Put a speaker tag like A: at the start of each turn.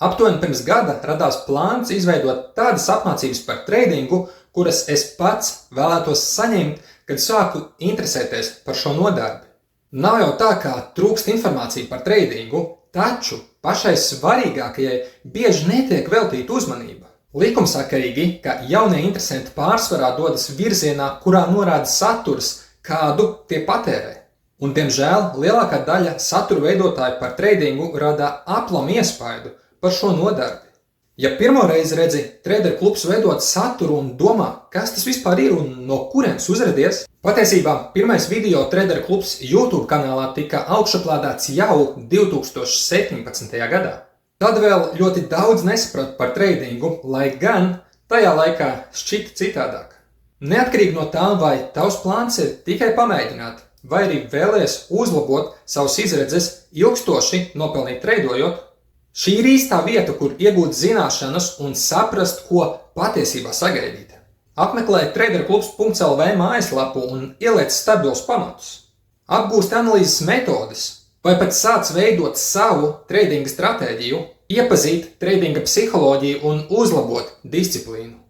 A: Aptuveni pirms gada radās plāns izveidot tādas apmācības par treidingu, kuras es pats vēlētos saņemt, kad sāku interesēties par šo nodarbi. Nav jau tā, kā trūkst informācija par treidingu, taču pašai svarīgākajai bieži netiek veltīta uzmanība. Likumsakarīgi, ka jaunie interesanti pārsvarā dodas virzienā, kurā norāda saturs, kādu tie patērē. Un, diemžēl, lielākā daļa satura veidotāju par treidingu rada aplamu iespaidu par šo nodarbi. Ja pirmo reizi redzi Trader klubs veidot saturu un domā, kas tas vispār ir un no kurienes uzradies, patiesībā pirmais video Trader klubs YouTube kanālā tika augšuplādēts jau 2017. gadā. Tad vēl ļoti daudz nesapratu par treidingu, lai gan tajā laikā šķita citādāk. Neatkarīgi no tā, vai tavs plāns ir tikai pamēģināt, vai arī vēlies uzlabot savus izredzes ilgstoši nopelnīt treidojot, šī ir īstā vieta, kur iegūt zināšanas un saprast, ko patiesībā sagaidīt. Apmeklē traderklubs.lv mājaslapu un ieliec stabilus pamatus. Apgūst analīzes metodes, vai pat sāc veidot savu treidinga stratēģiju, iepazīt treidinga psiholoģiju un uzlabot disciplīnu.